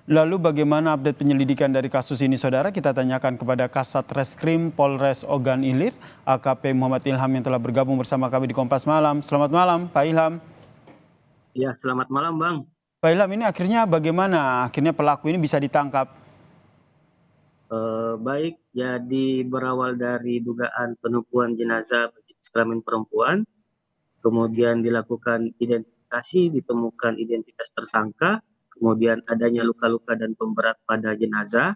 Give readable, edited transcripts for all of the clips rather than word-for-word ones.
Lalu bagaimana update penyelidikan dari kasus ini, Saudara? Kita tanyakan kepada Kasat Reskrim Polres Ogan Ilir, AKP Muhammad Ilham yang telah bergabung bersama kami di Kompas Malam. Selamat malam, Pak Ilham. Ya, selamat malam, Bang. Pak Ilham, ini akhirnya bagaimana? Akhirnya pelaku ini bisa ditangkap? Baik, jadi berawal dari dugaan penumpuan jenazah berjenis kelamin perempuan, kemudian dilakukan identifikasi, ditemukan identitas tersangka, kemudian adanya luka-luka dan pemberat pada jenazah,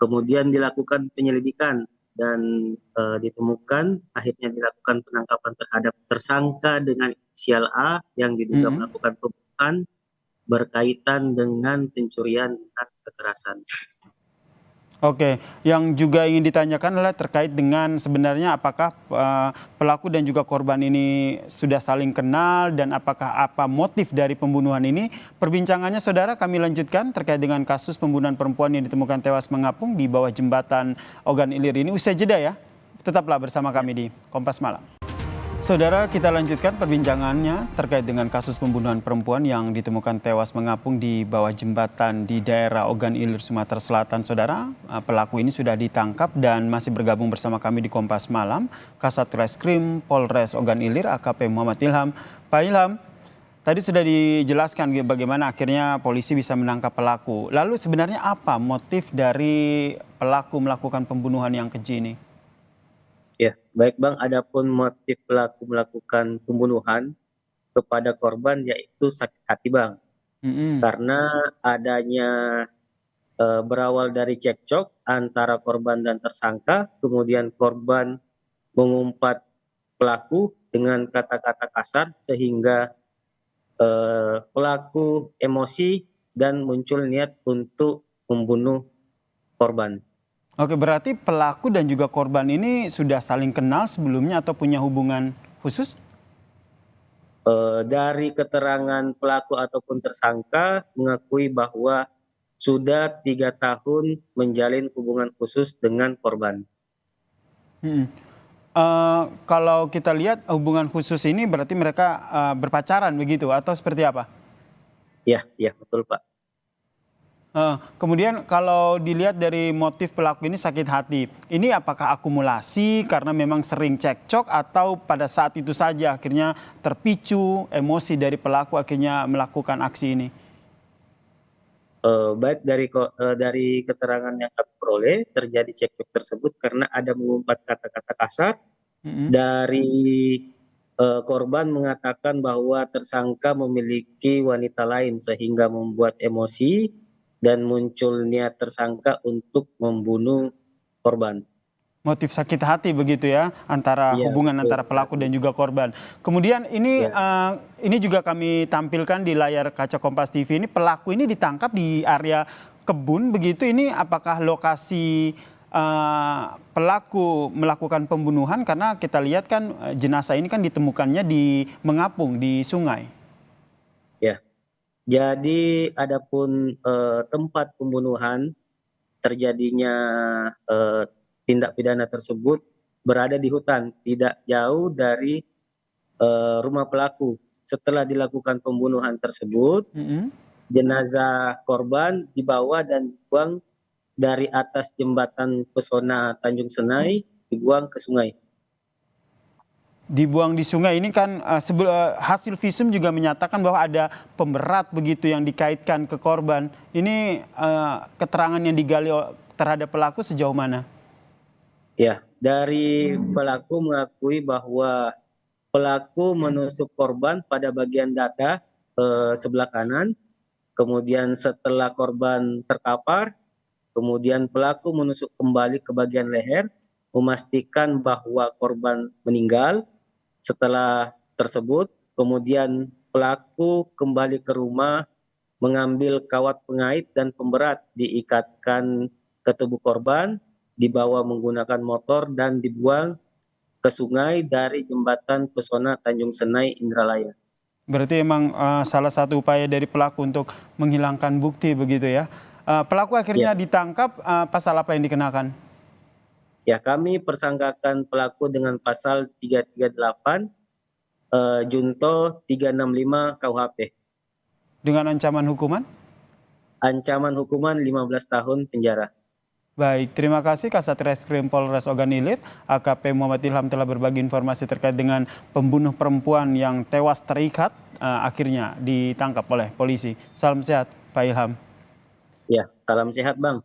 kemudian dilakukan penyelidikan dan ditemukan akhirnya dilakukan penangkapan terhadap tersangka dengan inisial A yang diduga melakukan pembunuhan berkaitan dengan pencurian dan kekerasan. Oke, yang juga ingin ditanyakan adalah terkait dengan sebenarnya apakah pelaku dan juga korban ini sudah saling kenal dan apakah apa motif dari pembunuhan ini. Perbincangannya, Saudara, kami lanjutkan terkait dengan kasus pembunuhan perempuan yang ditemukan tewas mengapung di bawah jembatan Ogan Ilir ini. Usai jeda ya, tetaplah bersama kami di Kompas Malam. Saudara, kita lanjutkan perbincangannya terkait dengan kasus pembunuhan perempuan yang ditemukan tewas mengapung di bawah jembatan di daerah Ogan Ilir, Sumatera Selatan. Saudara, pelaku ini sudah ditangkap dan masih bergabung bersama kami di Kompas Malam, Kasat Reskrim Polres Ogan Ilir, AKP Muhammad Ilham. Pak Ilham, tadi sudah dijelaskan bagaimana akhirnya polisi bisa menangkap pelaku. Lalu sebenarnya apa motif dari pelaku melakukan pembunuhan yang keji ini? Ya, baik Bang, adapun motif pelaku melakukan pembunuhan kepada korban yaitu sakit hati Bang. Karena adanya berawal dari cekcok antara korban dan tersangka, kemudian korban mengumpat pelaku dengan kata-kata kasar sehingga pelaku emosi dan muncul niat untuk membunuh korban. Oke, berarti pelaku dan juga korban ini sudah saling kenal sebelumnya atau punya hubungan khusus? Dari keterangan pelaku ataupun tersangka mengakui bahwa sudah 3 tahun menjalin hubungan khusus dengan korban. Kalau kita lihat hubungan khusus ini berarti mereka berpacaran begitu atau seperti apa? Ya, ya betul Pak. Kemudian kalau dilihat dari motif pelaku ini sakit hati, ini apakah akumulasi karena memang sering cekcok atau pada saat itu saja akhirnya terpicu emosi dari pelaku akhirnya melakukan aksi ini? Baik dari keterangan yang kami peroleh terjadi cekcok tersebut karena ada mengumpat kata-kata kasar. Dari korban mengatakan bahwa tersangka memiliki wanita lain sehingga membuat emosi dan muncul niat tersangka untuk membunuh korban. Motif sakit hati begitu ya, Iya, hubungan betul antara pelaku sekali. dan juga korban. Kemudian Ya. ini juga kami tampilkan di layar kaca Kompas TV ini, pelaku ini ditangkap di area kebun begitu. Ini apakah lokasi pelaku melakukan pembunuhan? Karena kita lihat kan jenazah ini kan ditemukannya di mengapung di sungai. Ya, jadi adapun tempat pembunuhan terjadinya tindak pidana tersebut berada di hutan, tidak jauh dari rumah pelaku. Setelah dilakukan pembunuhan tersebut, jenazah korban dibawa dan dibuang dari atas jembatan Pesona Tanjung Senai, dibuang ke sungai. Dibuang di sungai ini kan hasil visum juga menyatakan bahwa ada pemberat begitu yang dikaitkan ke korban. Ini keterangan yang digali terhadap pelaku sejauh mana? Ya, dari pelaku mengakui bahwa pelaku menusuk korban pada bagian dada sebelah kanan, kemudian setelah korban terkapar, kemudian pelaku menusuk kembali ke bagian leher, memastikan bahwa korban meninggal. Setelah tersebut, kemudian pelaku kembali ke rumah, mengambil kawat pengait dan pemberat, diikatkan ke tubuh korban, dibawa menggunakan motor dan dibuang ke sungai dari jembatan Pesona Tanjung Senai, Indralaya. Berarti emang salah satu upaya dari pelaku untuk menghilangkan bukti begitu ya. Pelaku Ya, akhirnya ditangkap, pasal apa yang dikenakan? ya kami persangkakan pelaku dengan pasal 338, Junto 365 KUHP. Dengan ancaman hukuman? ancaman hukuman 15 tahun penjara. Baik, terima kasih Kasat Reskrim Polres Ogan Ilir, AKP Muhammad Ilham telah berbagi informasi terkait dengan pembunuh perempuan yang tewas terikat akhirnya ditangkap oleh polisi. Salam sehat, Pak Ilham. Ya, salam sehat Bang.